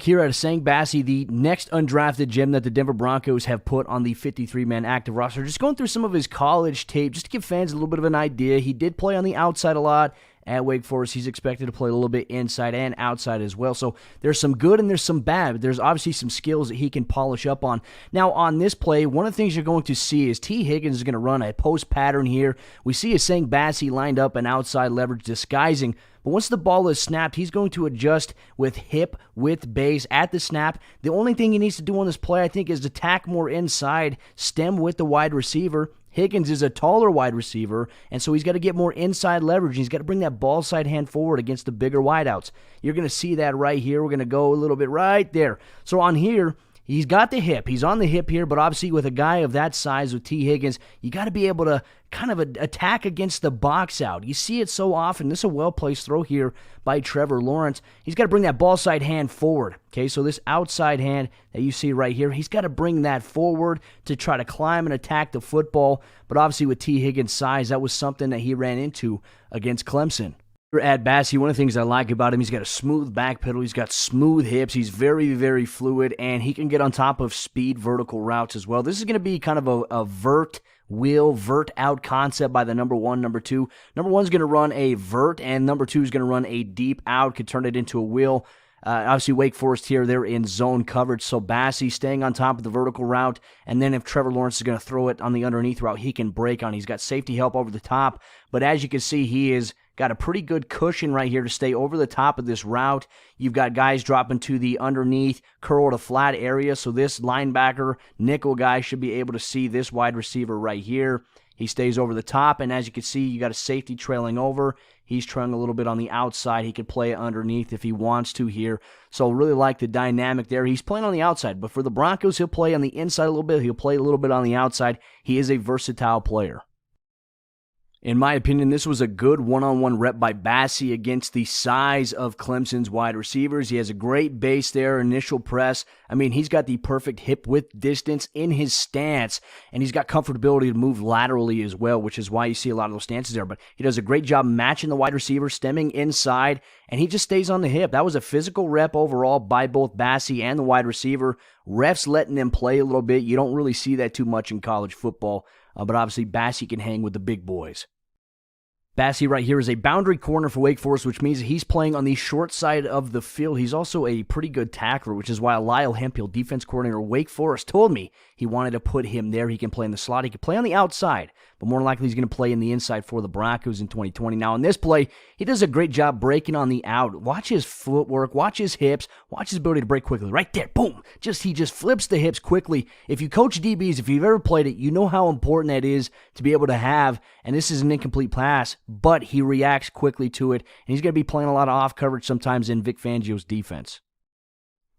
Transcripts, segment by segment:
look here at Essang Bassey, the next undrafted gem that the Denver Broncos have put on the 53-man active roster. Just going through some of his college tape, just to give fans a little bit of an idea. He did play on the outside a lot at Wake Forest. He's expected to play a little bit inside and outside as well. So there's some good and there's some bad, but there's obviously some skills that he can polish up on. Now on this play, one of the things you're going to see is T. Higgins is going to run a post pattern here. We see Essang Bassey lined up an outside leverage disguising. But once the ball is snapped, he's going to adjust with hip, with base at the snap. The only thing he needs to do on this play, I think, is attack more inside, stem with the wide receiver. Higgins is a taller wide receiver, and so he's got to get more inside leverage. He's got to bring that ball side hand forward against the bigger wideouts. You're going to see that right here. We're going to go a little bit right there. So on here, he's got the hip. He's on the hip here, but obviously with a guy of that size with T. Higgins, you got to be able to kind of attack against the box out. You see it so often. This is a well-placed throw here by Trevor Lawrence. He's got to bring that ball side hand forward. Okay, so this outside hand that you see right here, he's got to bring that forward to try to climb and attack the football. But obviously with T. Higgins' size, that was something that he ran into against Clemson. At Bassey, one of the things I like about him, he's got a smooth back pedal, he's got smooth hips, he's very, very fluid, and he can get on top of speed vertical routes as well. This is going to be kind of a vert out concept by the number one, number two. Number one's going to run a vert, and number two is going to run a deep out, could turn it into a wheel. Obviously, Wake Forest here, they're in zone coverage, so Bassey staying on top of the vertical route, and then if Trevor Lawrence is going to throw it on the underneath route, he can break on. He's got safety help over the top, but as you can see, he is got a pretty good cushion right here to stay over the top of this route. You've got guys dropping to the underneath, curl to flat area, so this linebacker, nickel guy should be able to see this wide receiver right here. He stays over the top, and as you can see, you got a safety trailing over. He's trailing a little bit on the outside. He could play it underneath if he wants to here. So really like the dynamic there. He's playing on the outside, but for the Broncos, he'll play on the inside a little bit. He'll play a little bit on the outside. He is a versatile player. In my opinion, this was a good one-on-one rep by Bassey against the size of Clemson's wide receivers. He has a great base there, initial press. I mean, he's got the perfect hip width distance in his stance, and he's got comfortability to move laterally as well, which is why you see a lot of those stances there. But he does a great job matching the wide receiver, stemming inside, and he just stays on the hip. That was a physical rep overall by both Bassey and the wide receiver. Refs letting them play a little bit. You don't really see that too much in college football. But obviously Bassey can hang with the big boys. Bassey right here is a boundary corner for Wake Forest, which means he's playing on the short side of the field. He's also a pretty good tackler, which is why Lyle Hemphill, defense coordinator Wake Forest, told me he wanted to put him there. He can play in the slot. He can play on the outside, but more likely he's going to play in the inside for the Broncos in 2020. Now, in this play, he does a great job breaking on the out. Watch his footwork, watch his hips, watch his ability to break quickly. Right there, boom. He just flips the hips quickly. If you coach DBs, if you've ever played it, you know how important that is to be able to have, and this is an incomplete pass, but he reacts quickly to it, and he's going to be playing a lot of off coverage sometimes in Vic Fangio's defense.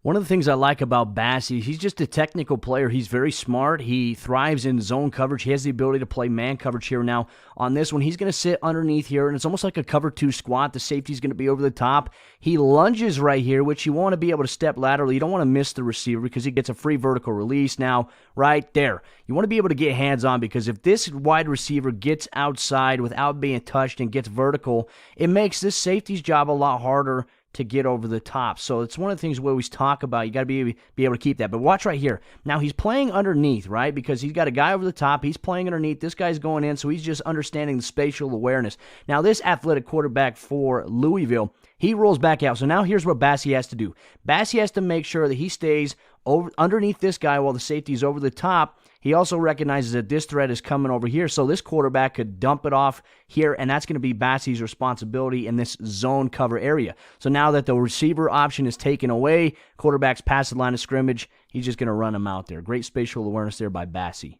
One of the things I like about Bassey, he's just a technical player. He's very smart. He thrives in zone coverage. He has the ability to play man coverage here. Now, on this one, he's going to sit underneath here, and it's almost like a cover two squat. The safety's going to be over the top. He lunges right here, which you want to be able to step laterally. You don't want to miss the receiver because he gets a free vertical release now right there. You want to be able to get hands-on because if this wide receiver gets outside without being touched and gets vertical, it makes this safety's job a lot harder to get over the top. So it's one of the things we always talk about. You got to be able to keep that. But watch right here. Now he's playing underneath, right? Because he's got a guy over the top. He's playing underneath. This guy's going in, so he's just understanding the spatial awareness. Now this athletic quarterback for Louisville, he rolls back out. So now here's what Bassey has to do. Bassey has to make sure that he stays underneath this guy while the safety's over the top. He also recognizes that this threat is coming over here, so this quarterback could dump it off here, and that's going to be Bassey's responsibility in this zone cover area. So now that the receiver option is taken away, quarterback's past the line of scrimmage, he's just going to run him out there. Great spatial awareness there by Bassey.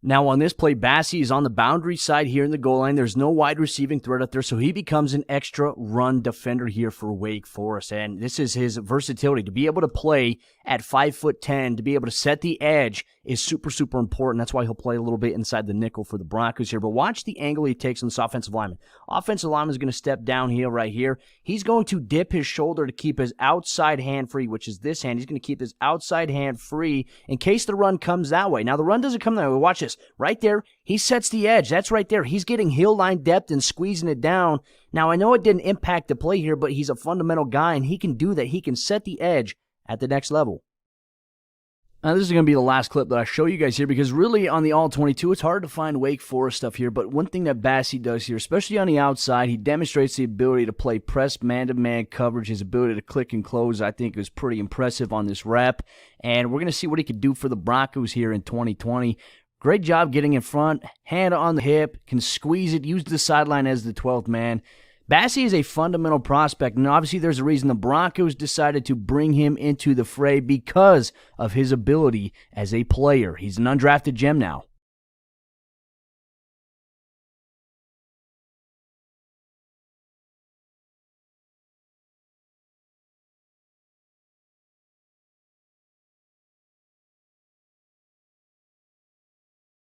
Now on this play, Bassey is on the boundary side here in the goal line. There's no wide receiving threat up there, so he becomes an extra run defender here for Wake Forest. And this is his versatility. To be able to play at 5'10", to be able to set the edge is super, super important. That's why he'll play a little bit inside the nickel for the Broncos here. But watch the angle he takes on this offensive lineman. Offensive lineman is going to step downhill right here. He's going to dip his shoulder to keep his outside hand free, which is this hand. He's going to keep his outside hand free in case the run comes that way. Now, the run doesn't come that way. Watch this. Right there, he sets the edge. That's right there. He's getting heel line depth and squeezing it down. Now, I know it didn't impact the play here, but he's a fundamental guy, and he can do that. He can set the edge at the next level. Now, this is going to be the last clip that I show you guys here because really on the All-22, it's hard to find Wake Forest stuff here, but one thing that Bassey does here, especially on the outside, he demonstrates the ability to play press man-to-man coverage. His ability to click and close, I think, is pretty impressive on this rep, and we're going to see what he could do for the Broncos here in 2020. Great job getting in front, hand on the hip, can squeeze it, use the sideline as the 12th man. Bassey is a fundamental prospect, and obviously there's a reason the Broncos decided to bring him into the fray because of his ability as a player. He's an undrafted gem now.